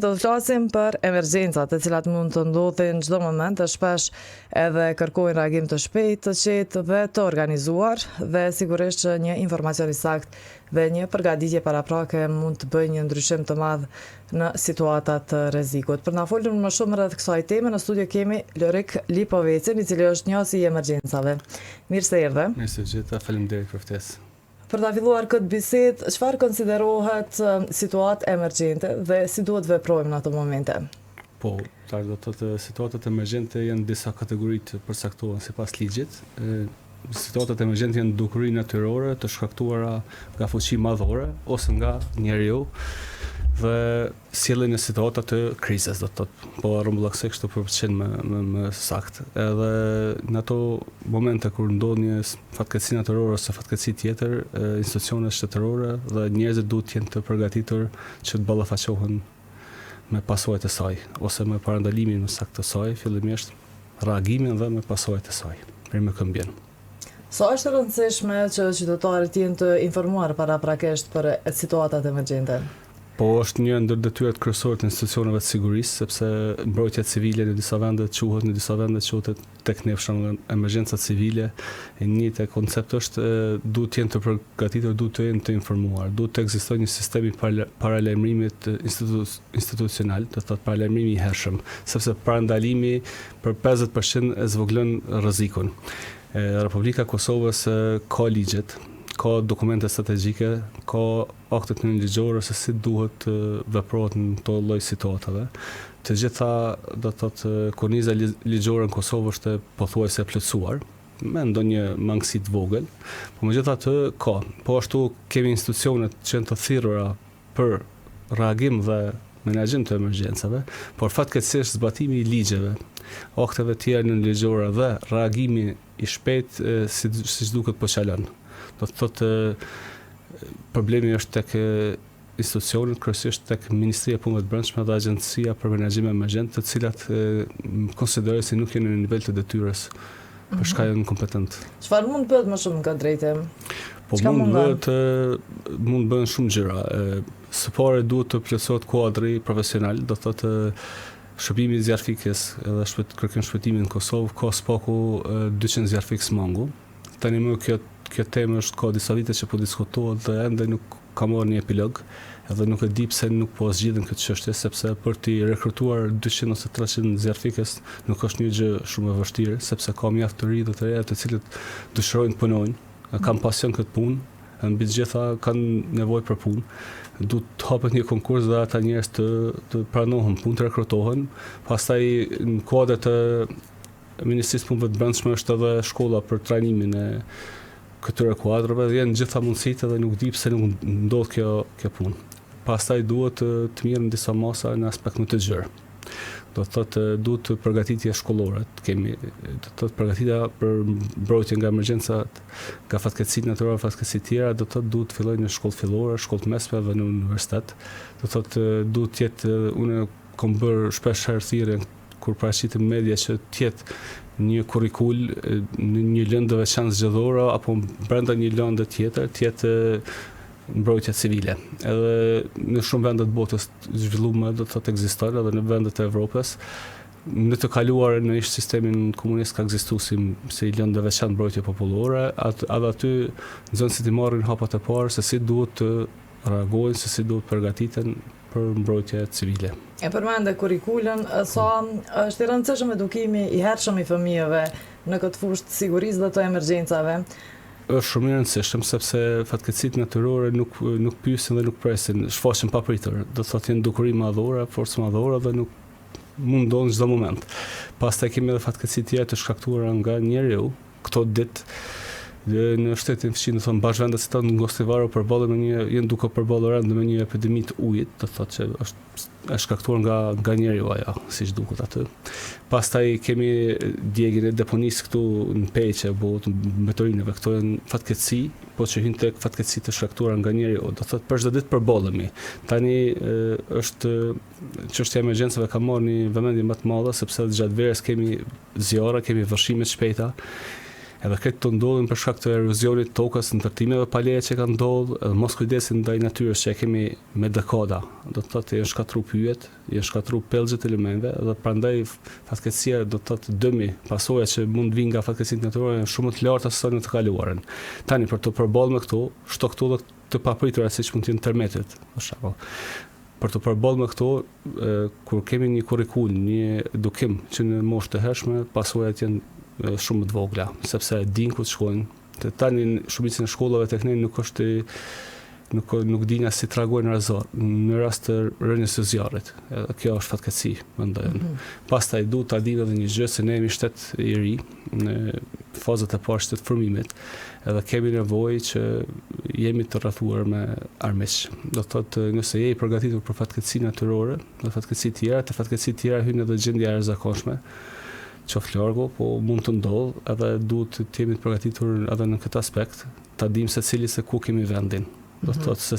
Do të flasim për emergjencat, të cilat mund të ndodhin çdo moment, të shpesh edhe kërkojnë reagim të shpejtë, të qetë dhe të organizuar, dhe sigurisht që një informacion i saktë dhe një përgatitje paraprake mund të bëjë një ndryshim të madh në situata të rrezikut. Për na folur më shumë rreth kësaj teme, në studio kemi Lorik Lipovecin, i cili është njësi i emergjencave. Mirë se erdhe. Mirë se gjitha, faleminderit për ftesë. Për ta filluar këtë bisedë, çfarë konsiderohet situatë emergjente dhe si duhet veprojmë në ato momente? Po, do të thotë situatat emergjente janë disa kategori të përcaktuara sipas ligjit. Situatat emergjente janë dukuri natyrore të shkaktuara nga fuqi madhore ose nga njeriu dhe sjellin në situata të krizës, do të thotë, po rrumbullakse kështu për të qenë më saktë. Edhe në ato momente kur ndodh një fatkeqësi natyrore ose fatkeqësi tjetër, institucionet shtetërore dhe njerëzit duhet të jenë të përgatitur që të ballafaqohen me pasojat e saj, ose me parandalimin më saktë të saj, fillimisht reagimin dhe me pasojat e saj, për me këmbjen. Sa është e rëndësishme që qytetarët jenë të informuar paraprakisht për situatat emergjente? Po është një ndër detyrat kryesore të institucioneve të sigurisë, sepse mbrojtja civile në disa vende quhet tek ne për emergjenca civile. E njëjtë koncept është duhet të jenë të përgatitur, duhet të jenë të informuar, duhet të ekzistojë një sistem i paralajmërimit institucional, do të thotë paralajmërimi i hershëm, sepse parandalimi për 50% e zvogëlon rrezikun. Republika e Kosovës ka ligjet, ka dokumente strategjike, ka aktet nënligjore se si duhet veprohet në këto lloj situatave. Të gjitha, do të thotë, korniza ligjore në Kosovë është pothuajse e plotësuar, me ndonjë mangësi të vogël, por megjithatë ka. Po ashtu kemi institucionet që janë të thirrura për reagim dhe menaxhim të emergjencave, por fatkeqësisht zbatimi i ligjeve, akteve të tjera nënligjore dhe reagimi i shpejtë siç duket po çalon. Do të thotë problemi është tek institucionet, kryesisht tek Ministria e Punëve të Brendshme dhe Agjencia për Menaxhim Emergjent, të cilat konsideroj se nuk janë në nivel të detyrës për shkak janë kompetent. Çfarë mund bëhet më shumë në këtë drejtim? Po mund bëhen shumë gjëra. Së pari duhet të plotësohet kuadri profesional, do të thotë shërbimi i zjarfikës edhe kërkim shpëtimi në Kosovë, ka spaku 200 zjarfikës mangu. Tani më kjo temë është ka disa vite që po diskutohet dhe ende nuk ka marrë një epilog, edhe nuk e di pse nuk po zgjidhen këtë çështje, sepse për të rekrutuar 200 ose 300 zjarfikës nuk është një gjë shumë e vështirë, sepse ka mjaft të rinj dhe të reja të cilët dëshirojnë të punojnë, kanë pasion këtë punë, mbi të gjitha kanë nevojë për punë. Duhet të hapet një konkurs dhe ata njerëz të pranohen punë, të rekrutohen, pastaj në kuadër të Ministrisë Punëve të Brendshme është edhe shkolla për trajnimin e këtyre kuadrove dhe janë gjitha mundësitë dhe nuk di pse nuk ndodh kjo punë. Pastaj duhet të mirën disa masa në aspekt më të gjerë. Do të thotë duhet përgatitje shkollore. Kemi do të thotë përgatitja për mbrojtje nga emergjencat, nga fatkeqësitë natyrore, fatkeqësitë tjera, do të thotë duhet të fillojë në shkollë fillore, shkollë të mesme dhe në universitet. Do të thotë duhet të jetë, unë kam bërë shpesh herë thirrje kur paraqitet media që të jetë një kurrikul në një lëndë veçantë zgjedhore apo brenda një lëndë tjetër të jetë mbrojtja civile. Edhe në shumë vende të botës zhvilluara do të thotë ekzistojnë edhe në vendet e Evropës. Në të kaluarën në sistemin komunist ka ekzistuar si lëndë veçantë mbrojtje popullore, edhe aty nxënësit i marrin hapat e parë se si duhet të reagojnë, se si duhet përgatiten për mbrojtje civile. E përmende kurrikulën, sa është i rëndësishëm edukimi i hershëm i fëmijëve në këtë fushë të sigurisë dhe të emergjencave? Është shumë i rëndësishëm sepse fatkeqësitë natyrore nuk pyesin dhe nuk presin, shfaqen papritur. Do thotë janë dukuri madhore, forcë madhore dhe nuk mundon çdo moment. Pastaj kemi edhe fatkeqësi tjera të shkaktuara nga njeriu, këto ditë në shtetin fqin, do thonë bashkëvendet si në Gostivaru përballen janë duke përballur me një epidemi të ujit, do thotë që është shkaktuar nga njeriu ajo, siç duket aty. Pastaj kemi djegjen e deponisë këtu në Peqe, në Metorinëve, këto janë fatkeqësi, po që hyn tek fatkeqësi të shkaktuara nga njeriu, do thotë për çdo ditë përballemi. Tani është çështja e emergjencave ka marrë një vëmendje më të madhe sepse gjatë verës kemi zjarre, kemi vështrime të shpejta. Edhe këtë të ndodhin për shkak të erozionit tokës, ndërtimeve paleje që kanë ndodhur, edhe mos kujdesin ndaj natyrës që e kemi me dekada. Do të thotë janë shkatruar pyjet, janë shkatruar pellgjet e elementeve dhe prandaj fatkeqësia do të thotë dëmi, pasojat që mund vinë nga fatkeqësitë natyrore janë shumë të larta se në të kaluarën. Tani për të përballë me këto, shto këto dhe të papritura siç mund të jenë tërmetet, për shembull. Për të përballë me këto, kur kemi një kurrikul, një edukim që në moshë të hershme, pasojat janë shumë të vogla, sepse din ku të shkojnë. Tani shumicën e shkollave tek ne nuk dinë si të reagojnë në rast të rënies së zjarrit. Edhe kjo është fatkeqësi, mendoj. Pastaj duhet ta dinë edhe një gjë se ne jemi shtet i ri në fazat e parë të formimit, edhe kemi nevojë që jemi të rrethuar me armiq. Do thotë nëse je i përgatitur për fatkeqësi natyrore, dhe fatkeqësi tjera hyn edhe gjendja e jashtëzakonshme, qoftë largu, po mund të ndodhë, edhe duhet të jemi të përgatitur edhe në këtë aspekt, ta dimë se ku kemi vendin. Do të thotë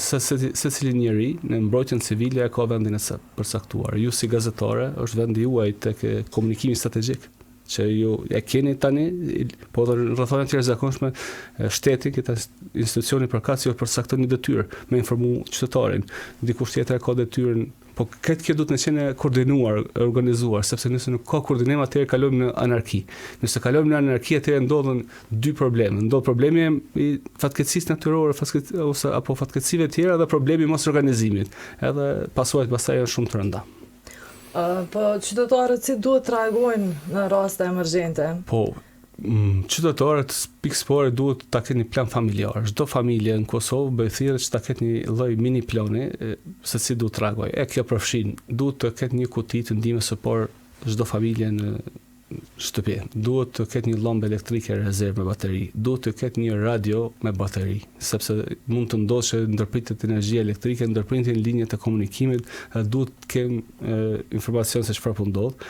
se cili njeri në mbrojtjen civile ka vendin e përcaktuar. Ju si gazetare është vendi juaj tek komunikimi strategjik, që ju e keni tani, po dhe në rrethana të jashtëzakonshme shteti, këtë institucioni përkatës ju përcakton një detyrë me informu qytetarin. Dikush tjetër ka detyrën, po këtë kjo duhet të qenë koordinuar, organizuar, sepse nëse nuk ka koordinim atëherë kalojmë në anarki. Nëse kalojmë në anarki atëherë ndodhen dy probleme. Ndodh problemi i fatkeqësisë natyrore apo fatkeqësive të tjera dhe problemi i mos organizimit. Edhe pasojat pastaj janë shumë të rënda. Po qytetarët si duhet të reagojnë në raste emergjente? Po qytetarët pikëspore duhet ta kenë një plan familjar. Çdo familje në Kosovë bëhet thirrjet që ta ketë një lloj mini plani se si duhet të reagojë. Kjo përfshin, duhet të ketë një kuti të ndihmës së parë çdo familje në shtëpi. Duhet të ketë një llambe elektrike rezervë me bateri. Duhet të ketë një radio me bateri, sepse mund të ndodhë që ndërpritet energjia elektrike, ndërpriten linjat e komunikimit, duhet të kenë informacion se çfarë po ndodh.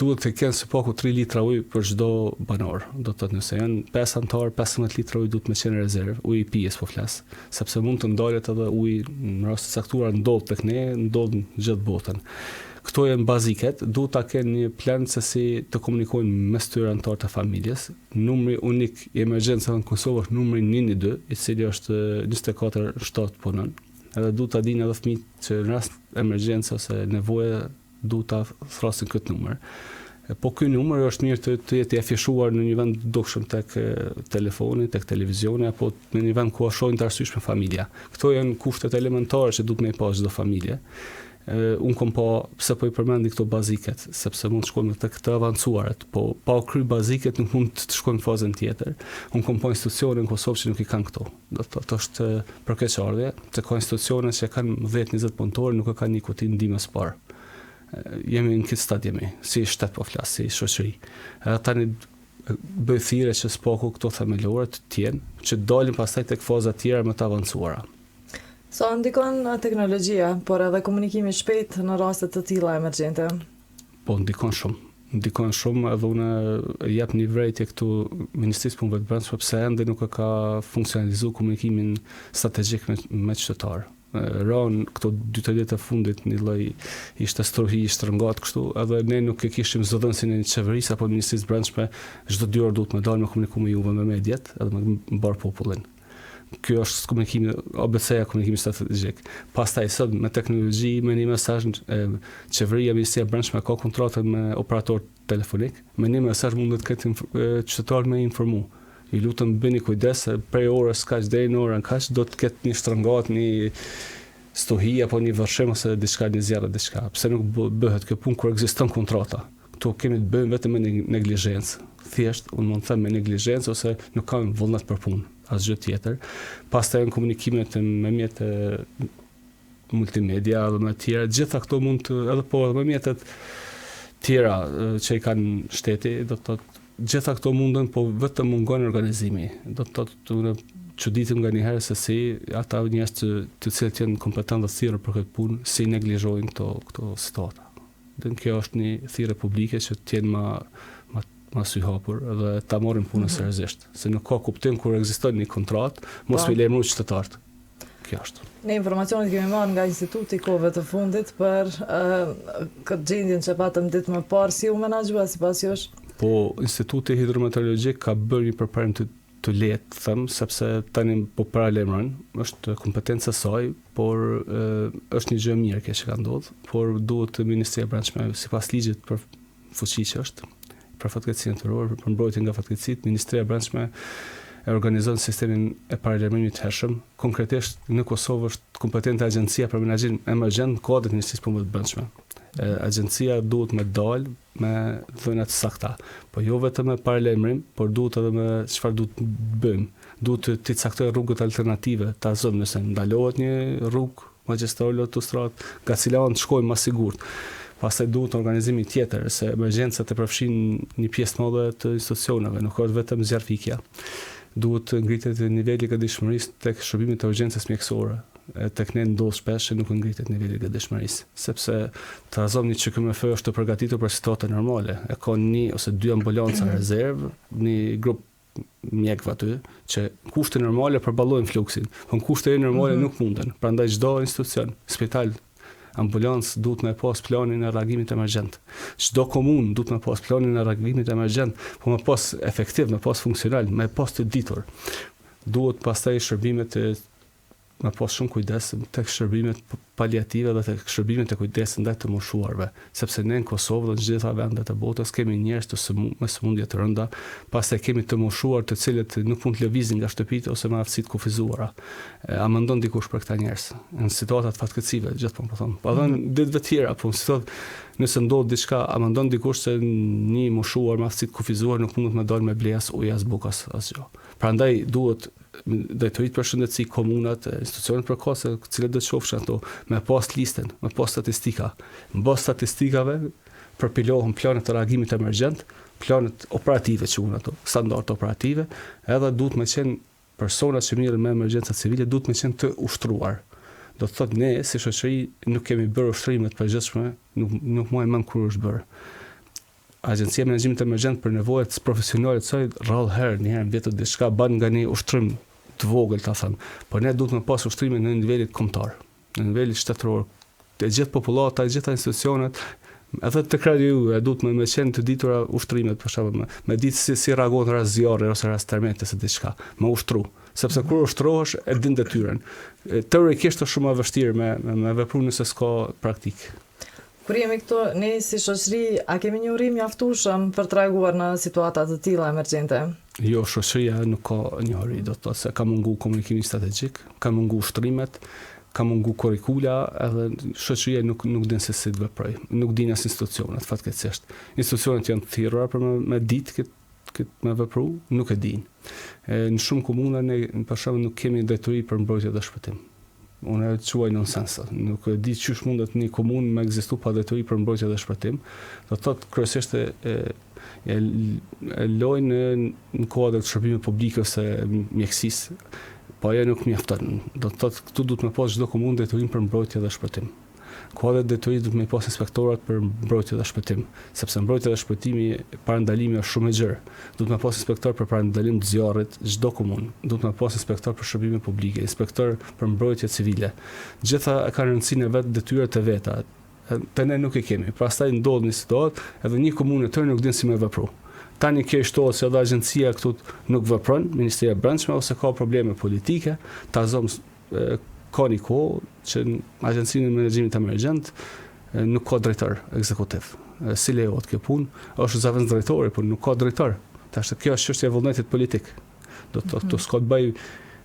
Duhet të kenë së paku 3 litra ujë për çdo banor. Do të thotë nëse janë 5 anëtar, 15 litra ujë duhet me qenë rezervë, ujë i pijes po flas, sepse mund të ndalet edhe uji në rast të caktuar ndodh tek ne, ndodh në gjithë botën. Këto janë baziket, duhet ta kenë një plan se si të komunikojnë mes tyre anëtarët e familjes. Numri unik i emergjencave në Kosovë është numri 112, i cili është 24/7 punon. Edhe duhet ta dinë edhe fëmijët që në rast emergjence ose nevoje duhet ta thrasin këtë numër. Po ky numër është mirë të jetë i afishuar në një vend dukshëm tek telefoni, tek televizioni apo në një vend ku shohin të arsyeshme familja. Këto janë kushtet elementare që duhet me i pas çdo familje. Unë kom pa, pse po i përmendi këto baziket, sepse mund të shkojmë tek të avancuaret, po pa u kry baziket nuk mund të shkojmë në fazën tjetër. Unë kom pa institucione në Kosovë që nuk i kanë këto. Do të thotë është për keqardhje, se ka institucione që kanë 10-20 punëtorë, nuk e kanë një kuti ndihmës parë. Jemi në këtë stadjemi, si shtet po flas, si shoqëri. Tani bëj thirrje që spaku këto themelore të tjenë, që dalin pastaj tek faza tjera më të avancuara. Sa ndikon teknologjia, por edhe komunikimi shpejt në raste të tilla emergjente? Po ndikon shumë. Ndikon shumë edhe unë jap një vërejtje këtu Ministrisë Punëve të Brendshme pse ende nuk e ka funksionalizuar komunikimin strategjik me qytetarë. Ran këto 2 ditë të fundit një lloj ishte strohi i shtrëngat kështu, edhe ne nuk e kishim zëdhënësin e qeverisë apo Ministrisë Brendshme, çdo 2 orë duhet me dalë me komuniku me juve me mediat edhe me mbar popullin. Kjo është komunikimi, ABC-ja komunikimi strategjik. Pastaj sot me teknologji, me një mesazh, qeveria Ministria e Brendshme ka kontratën me operator telefonik, me një mesazh mundet këtë qytetar me informu. I lutëm bëni kujdes, prej orës kaq deri në orën kaq do të ketë një shtrëngat, një stohi apo një vërshim ose diçka, një zjarr diçka. Pse nuk bëhet kjo punë kur ekziston kontrata? Kto kemi të bëjmë vetëm me neglizhencë. Thjesht unë mund të them me neglizhencë ose nuk kam vullnet për punë, asgjë tjetër. Pastaj janë komunikimet me mjete multimedia dhe me tjera, gjitha këto mund të edhe po edhe me mjetet tjera që i kanë shteti, do të thotë gjitha këto mundën, po vetëm mungon organizimi. Do të thotë çuditem nga një herë se si ata njerëz të cilët janë kompetentë dhe thirrur për këtë punë, si neglizhojnë këto situata. Dhe kjo është një thirrje publike që të jenë ma sy hapur dhe ta marrin punën seriozisht, se nuk ka kuptim kur ekziston një kontratë, mos me lajmëruar qytetarët. Kjo është. Ne informacionet kemi marrë nga Instituti i Kohëve të Fundit për këtë gjendjen që patëm ditë më parë, si u menaxhua sipas jush? Po Instituti Hidrometeorologjik ka bërë një përparim të lehtë, them, sepse tani po paralajmëron, është kompetenca e saj, por është një gjë e mirë kjo që ka ndodhur, por duhet Ministria e Brendshme sipas ligjit për fuqi që është, për fatkeqësinë natyrore, për mbrojtjen nga fatkeqësitë, Ministria e Brendshme e organizon sistemin e paralajmërimit të hershëm. Konkretisht në Kosovë është kompetente Agjencia për Menaxhim Emergjent Kodit të Ministrisë Punëve të Brendshme. Agjencia duhet me dalë me dhëna të sakta, po jo vetëm me paralajmërim, por duhet edhe me çfarë duhet të bëjmë. Duhet të caktojë rrugët alternative, ta zëm nëse ndalohet një rrugë magjistrale autostradë, nga cila anë shkojmë më sigurt. Pastaj duhet organizimi tjetër, se emergjencat e përfshin një pjesë të madhe të institucioneve, nuk është vetëm zjarfikja. Duhet ngritet niveli i gatishmërisë tek shërbimet e urgjencës mjekësore. Tek ne ndodh shpesh që nuk ngritet niveli i gatishmërisë, sepse trazomni që KMF është të përgatitur për situata normale. E ka një ose dy ambulanca rezervë, një grup mjekëve aty, që kushte normale përballojnë fluksin, por kushte normale nuk munden. Prandaj çdo institucion, spital, ambulancë duhet me pas planin e reagimit emergjent. Çdo komunë duhet me pas planin e reagimit emergjent, po me pas efektiv, me pas funksional, me pas të ditur. Duhet pastaj shërbimet me pas shumë kujdes tek shërbimet paliative dhe tek shërbimet e kujdesit ndaj të moshuarve, sepse ne në Kosovë dhe në gjitha vendet e botës kemi njerëz me sëmundje të rënda, pastaj kemi të moshuar të cilët nuk mund të lëvizin nga shtëpitë ose me aftësi të kufizuara. A mendon dikush për këta njerëz në situata të fatkeqësive, gjithmonë po them. Po edhe në ditëve të tjera, po nëse ndodh diçka, a mendon dikush se një moshuar me aftësi të kufizuar nuk mund të dalë me blejas ujë as bukas asgjë. Prandaj duhet drejtoritë për shëndetësi, komunat, institucionet përkohëse, të cilët do të shohshin ato, me pas listën, me pas statistika. Mbas statistikave përpilohen planet të reagimit emergjent, planet operative që unë ato, standard operative, edhe duhet me qenë personat që mirën me emergjenca civile, duhet me qenë të ushtruar. Do të thotë ne, si shoqëri, nuk kemi bërë ushtrimet përgjithshme, nuk më e mend kur është bërë. Agjencia e Menaxhimit Emergjent për nevojat profesionale të saj rrallë herë, një herë në vjetë diçka bën nga një ushtrim të vogël, ta them. Por ne duhet me pas ushtrime në nivelit kombëtar, në nivelin shtetëror. Të gjithë popullata, të gjitha institucionet, edhe të kraju duhet me qenë të ditura ushtrimet, për shembull, me ditë si reagon rast zjarri ose rast termiti ose diçka, me ushtru. Sepse kur ushtrohesh e din detyrën. Teorikisht është shumë e vështirë me vepru nëse s'ka praktik. Kur jemi këtu, ne si shoqëri, a kemi një urim mjaftueshëm për të reaguar në situata të tilla emergjente? Jo, shoqëria nuk ka një uri, do të thotë se ka mungu komunikimi strategjik, ka mungu ushtrimet, ka mungu kurrikula, edhe shoqëria nuk din se si të veproj, nuk din as institucionet, fatkeqësisht. Institucionet janë të thirrura për me ditë këtë me vepru, nuk e din. Në shumë komuna ne për shembull nuk kemi drejtori për mbrojtje dhe shpëtim. Unë e quaj nonsens. Nuk e di çysh mundet një komunë me ekzistu pa drejtori për mbrojtje dhe shpëtim. Do të thotë kryesisht e lojnë në kuadër të shërbimit publik ose mjekësisë, po ajo nuk mjafton. Do të thotë këtu duhet me pas çdo komunë drejtorin për mbrojtje dhe shpëtim. Kuadër drejtorisë duhet me pas inspektorat për mbrojtje dhe shpëtim, sepse mbrojtja dhe shpëtimi parandalimi është shumë e gjerë. Duhet me pas inspektor për parandalim të zjarrit çdo komunë. Duhet me pas inspektor për shërbime publike, inspektor për mbrojtje civile. Gjitha kanë rëndësinë e vet, detyrat e veta. Te ne nuk e kemi. Pastaj ndodh një situatë, edhe një komunë tërë nuk din si me vepru. Tani kjo shtohet se edhe agjencia këtu nuk vepron, Ministria e Brendshme ose ka probleme politike, ta zom ka një kohë që Agjencinë e Menaxhimit Emergjent nuk ka drejtor ekzekutiv. Si lejohet kjo punë? Është zavend drejtori, por nuk ka drejtor. Tash kjo është çështje e vullnetit politik. Do të s'ka të bëj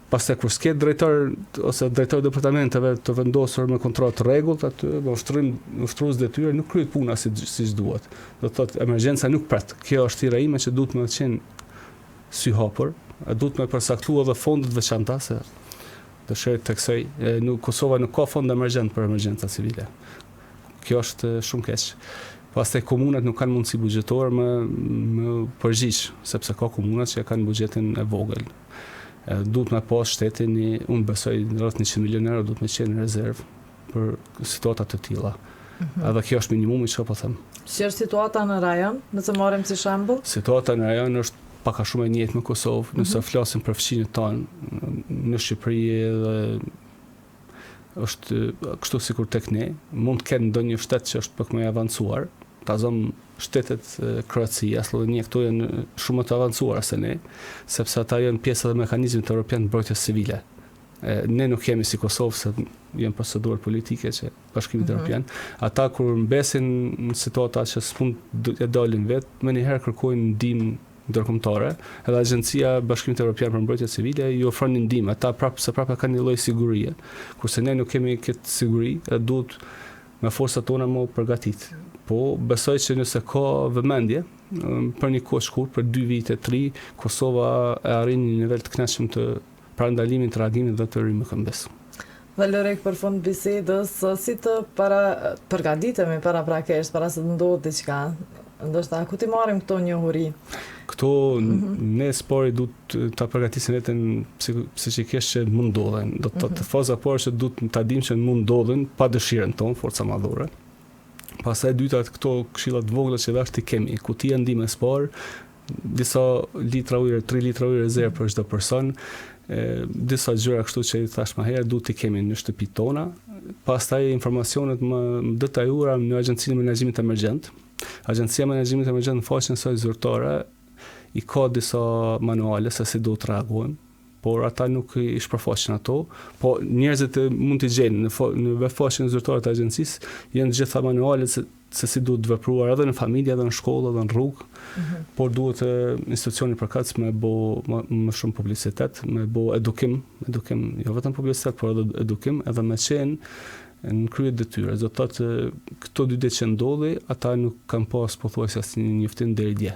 pastaj kur s'ke drejtor ose drejtor departamenteve të vendosur me kontratë rregullt aty, me ushtrues detyrë nuk kryet puna siç duhet. Do të thotë emergjenca nuk pret. Kjo është thirrja ime që duhet më të qenë sy hapur, duhet më përcaktuar edhe fondet veçanta se dëshirë të kësaj, Kosova nuk ka fond emergjent për emergjenca civile. Kjo është shumë keq. Pastaj komunat nuk kanë mundësi buxhetore më përgjigj, sepse ka komunat që kanë buxhetin e vogël. Duhet me pas shteti unë besoj rreth 100 milionë euro duhet me qenë në rezervë për situata të tilla. Edhe kjo është minimumi që po them. Si është situata në rajon, nëse marrim si shembull? Situata në rajon është paka shumë e njëjtë me Kosovë, nëse flasim për fëmijët tanë në Shqipëri edhe është kështu sikur tek ne, mund të kenë ndonjë shtet që është pak më i avancuar, ta zëm shtetet Kroacia, Slovenia, këto janë shumë të avancuara se ne, sepse ata janë pjesë e mekanizmit evropian të mbrojtjes civile. Ne nuk kemi si Kosovë, se janë procedurë politike që Bashkimit Evropian. Ata kur mbesin në situata që s'mund e dalin vetë, më njëherë kërkojnë ndihmë ndërkombëtare, edhe Agjencia Bashkimit Evropian për Mbrojtje Civile i ofron ndihmë. Ata prapë kanë një lloj sigurie, kurse ne nuk kemi këtë siguri, dhe duhet me forcat tona më përgatit. Po besoj që nëse ka vëmendje për një kohë shkurt, për 2 vite, 3, Kosova e arrin një nivel të kënaqshëm të parandalimin të reagimit dhe të rrimë këmbes. Dhe Lorek, për fund bisedës, si të përgatitemi para prakesht, para se të ndodhë diçka, ndoshta ku ti marrim këto njohuri? Këto ne spori duhet ta përgatisim veten psikikisht që mund ndodhen. Do të thotë faza parë që duhet ta dimë që mund ndodhen pa dëshirën tonë, forca madhore. Pastaj dyta këto këshilla të vogla që dash ti kemi, kutia ndihmë spor, disa litra ujë, 3 litra ujë rezervë për çdo person. Disa gjëra kështu që i thash më herë duhet t'i kemi në shtëpitë tona. Pastaj informacionet më detajuara në Agjencinë e Menaxhimit Emergjent. Agjencia e Menaxhimit Emergjent në faqen e saj zyrtare i ka disa manuale se si duhet të reagojmë, por ata nuk i shpërfaqin ato, po njerëzit mund t'i gjejnë në faqen zyrtare të agjencisë janë gjitha manualet se si duhet të vepruar edhe në familje, edhe në shkollë, edhe në rrugë, por duhet institucioni përkatës me bo më shumë publicitet, me bo edukim, jo vetëm publicitet, por edhe edukim, edhe me qenë në krye detyre. Do të thotë këto 2 ditë që ndodhi, ata nuk kanë pas pothuajse asnjë njoftim deri dje.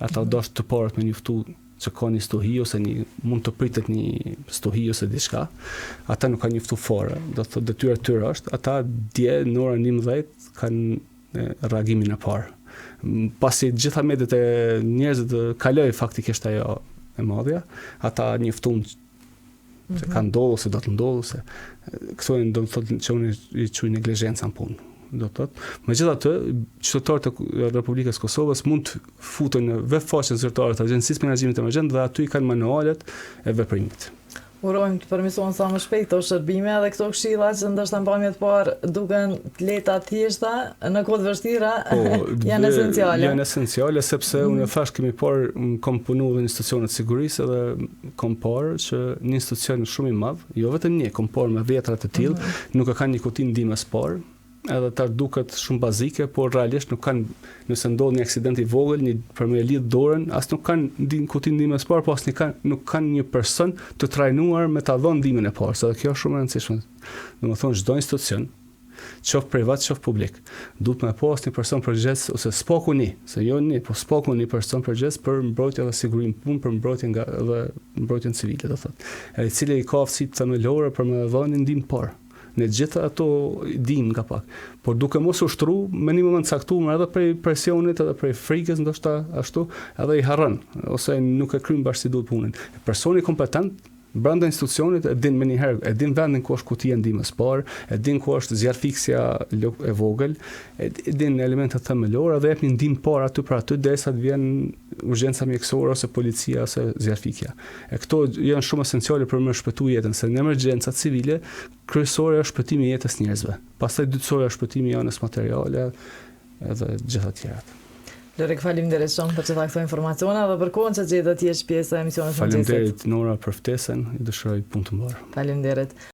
Ata dashur të parët me njoftu që ka një stuhi ose mund të pritet një stuhi ose diçka. Ata nuk kanë njoftu fare. Do të thotë detyra e tyre është, ata dje në orën 11 kanë reagimin e parë. Pasi gjitha mediat e njerëzit kaloi faktikisht ajo e madhja, ata njoftuan se kanë ndodhur, se do të ndodhur, se këto janë do të thotë që unë i quaj neglizhencë në punë. Do të thotë, megjithatë, qytetarët e Republikës Kosovës mund të futen në webfaqen zyrtare të Agjencisë Menaxhimit Emergjent dhe aty kanë manualet e veprimit. Urojmë të përmirësohen sa më shpejt këto shërbime dhe këto këshilla që ndoshta në pamje të parë duken të lehta thjeshta, në kohë të vështira janë esenciale. Janë esenciale sepse unë thash kemi parë kam punuar në institucionet sigurisë dhe kam parë që një institucion shumë i madh, jo vetëm një, kam parë me vjetra të tillë, nuk e kanë një kutinë ndihmës parë, edhe ta duket shumë bazike, por realisht nuk kanë, nëse ndodh një aksident i vogël, për me lidh dorën, as nuk kanë kutinë ndihmës parë, po as nuk kanë një person të trajnuar me ta dhënë ndihmën e parë, se kjo është shumë e rëndësishme. Domethënë çdo institucion, qoftë privat, qoftë publik, duhet me pas një person përgjegjës ose s'paku një person përgjegjës për mbrojtje dhe sigurinë punë, për mbrojtje dhe mbrojtjen civile, do thotë. I cili ka aftësi themelore për me dhënë ndihmë parë. Në gjitha ato dim nga pak, por duke mos ushtru me një moment caktuar edhe prej presionit edhe prej frikës ndoshta ashtu, edhe i harron ose nuk e kryen bashkë si duhet punën. Personi kompetent brenda institucionit e din më një herë, e din vendin ku është kutia ndihmës parë, e din ku është zjarrfiksja e vogël, e din elementet themelore dhe jep një ndihmë parë aty për aty derisa të vjen urgjenca mjekësore ose policia ose zjarrfikja. Këto janë shumë esenciale për me shpëtu jetën, se në emergjenca civile kryesore është shpëtimi i jetës njerëzve. Pastaj dytësore është shpëtimi i anës materiale edhe gjitha tjerat. Lorek, faleminderit shumë për çdo këto informacione dhe për kohën që gjetët të jesh pjesë e emisionit. Faleminderit Nora për ftesën, i dëshiroj punë të mbarë. Faleminderit.